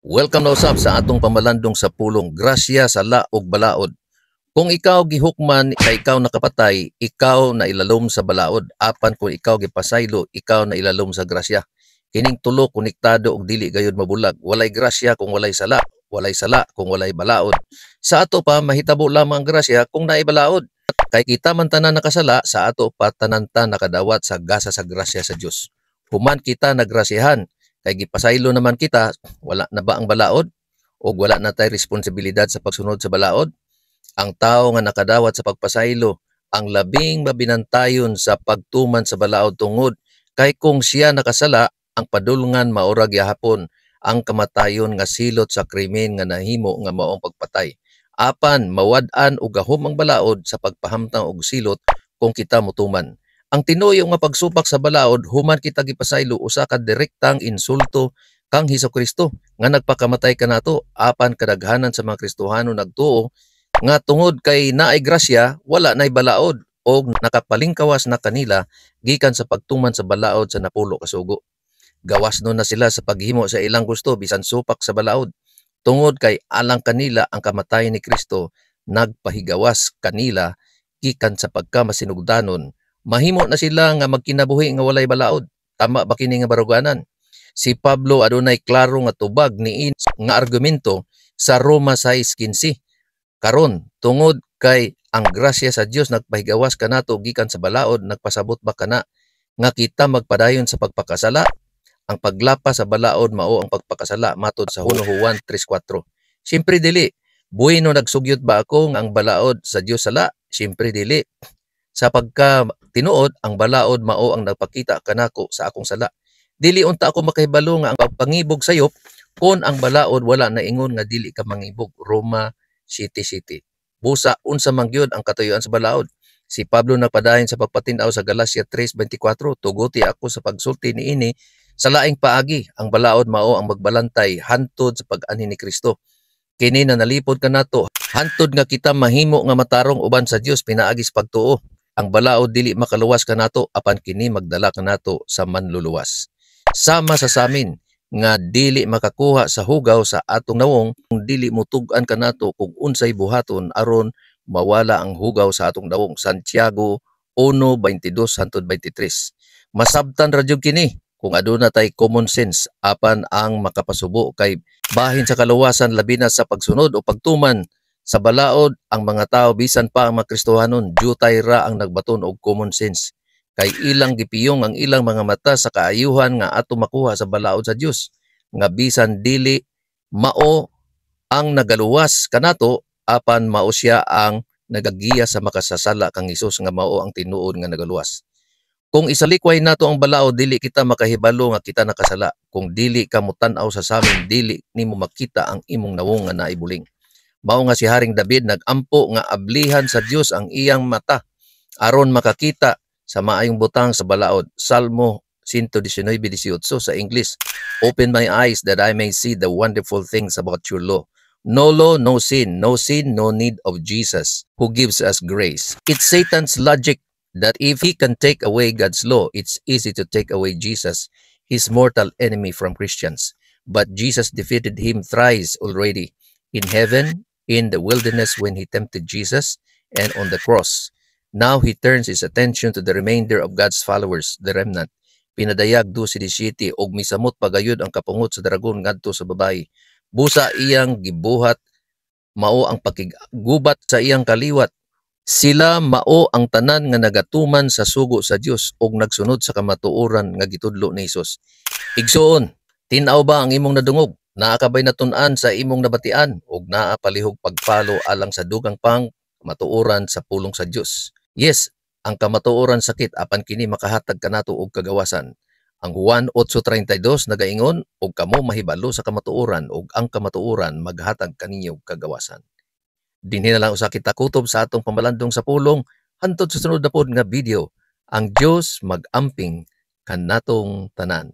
Welcome na usab sa atong pamalandong sa pulong grasya sa laog balaod. Kung ikaw gihukman kay ikaw nakapatay, ikaw na ilalom sa balaod. Apan kung ikaw gipasaylo, ikaw na ilalom sa grasya. Kining tulo konektado og dili gayud mabulag. Walay grasya kung walay sala kung walay balaod. Sa ato pa mahitabo lamang ang grasya kung naay balaod. Kay kita man tanan nakasala, sa ato pa tanan ta nakadawat sa gasa sa grasya sa Dios. Human kita nagrasyahan, kay gipasaylo naman kita, wala na ba ang balaod? O wala na tay responsibilidad sa pagsunod sa balaod? Ang tao nga nakadawat sa pagpasaylo, ang labing mabinantayon sa pagtuman sa balaod tungod, kay kung siya nakasala, ang padulngan maura gyapon ang kamatayon nga silot sa krimen nga nahimo nga maong pagpatay. Apan mawad-an og gahom ang balaod sa pagpahamtang og silot kung kita motuman. Ang tinuyo nga pagsupak sa balaod human kita gipasaylo usa ka direktang insulto kang Hesukristo nga nagpakamatay kanato. Apan kadaghanan sa mga Kristohano nagtuo nga tungod kay naay grasya wala nay balaod og nakapalingkawas na kanila gikan sa pagtuman sa balaod sa napulo ka sugo. Gawas no na sila sa paghimo sa ilang gusto bisan supak sa balaod. Tungod kay alang kanila ang kamatayon ni Kristo, nagpahigawas kanila gikan sa pagkamasinugdanon. Mahimo na sila nga magkinabuhi nga walay balaod. Tama ba kini nga baruganan? Si Pablo adunay klaro nga tubag niin nga argumento sa Roma 6:15. Karon tungod kay ang grasya sa Dios nagpahigawas kanato gikan sa balaod, nagpasabot ba kana nga kita magpadayon sa pagpakasala? Ang paglapas sa balaod mao ang pagpakasala matod sa Juan 3:4. Siyempre dili. Bueno nagsugyot ba ako nga ang balaod sa Dios sala? Siyempre dili. Sa pagka tinuod, ang balaod mao ang nagpakita kanako sa akong sala. Dili unta ako makahibalo nga ang pangibog sayop kon ang balaod wala na ingon nga dili ka mangibog. Roma 7:7. Busa unsa man gyud ang katuyoan sa balaod. Si Pablo nagpadayon sa pagpatin-aw sa Galacia 3:24, tuguti ako sa pagsulti niini sa laing paagi. Ang balaod mao ang magbalantay hantod sa pag-anhi ni Kristo. Kini na nalipod kanato hantod nga kita mahimo nga matarong uban sa Dios pinaagi sa pagtuo. Ang balaod dili makaluwas kanato apan kini magdala kanato sa manluluwas. Sama sa samin nga dili makakuha sa hugaw sa atong nawong kung dili mutug-an kanato kung unsay buhaton aron mawala ang hugaw sa atong nawong. Santiago 1:22-23. Masabtan ra jud kini kung aduna tay common sense apan ang makapasubo kay bahin sa kaluwasan labi na sa pagsunod o pagtuman sa balaod. Ang mga tao bisan pa ang mga Kristohanon jutay ra ang nagbaton og common sense kay ilang gipiyong ang ilang mga mata sa kaayuhan nga ato makuha sa balaod sa Dios nga bisan dili mao ang nagaluwas kanato apan mao siya ang nagagiya sa makasasala kang Hesus nga mao ang tinuod nga nagaluwas. Kung isalikway nato ang balaod, dili kita makahibalo nga kita nakasala. Kung dili ka mutan-aw sa samin, dili nimo makita ang imong nawong nga naibuling. Mao nga si Haring David nagampo nga ablihan sa Dios ang iyang mata aron makakita sa maayong butang sa balaod. Salmo 119:18 sa English. Open my eyes that I may see the wonderful things about your law. No law, no sin. No sin, no need of Jesus who gives us grace. It's Satan's logic that if he can take away God's law, it's easy to take away Jesus, his mortal enemy, from Christians. But Jesus defeated him thrice already. In heaven, in the wilderness when he tempted Jesus, and on the cross. Now he turns his attention to the remainder of God's followers, the remnant. Pinadayag 2:17 og misamot pagayod ang kapungot sa dragon ngadto sa babayi. Busa iyang gibuhat mao ang pakigubat sa iyang kaliwat. Sila mao ang tanan nga nagatuman sa sugo sa Dios ug nagsunod sa kamatuoran nga gitudlo ni Hesus. Igsuon, tin-aw ba ang imong nadungog? Naa ka ba'y natun-an sa imong nabatian ug naa palihog pagpalo alang sa dugang pang kamatuoran sa pulong sa Dios? Yes, ang kamatuoran sakit apan kini makahatag kanato og kagawasan. Ang Juan 8:32 nagaingon, og kamo mahibalo sa kamatuoran ug ang kamatuoran maghatag kaninyo og kagawasan. Dinhi na lang usa kita kutob sa atong pamalandong sa pulong hantod sa sunod na pod nga video. Ang Dios mag-amping kanatong tanan.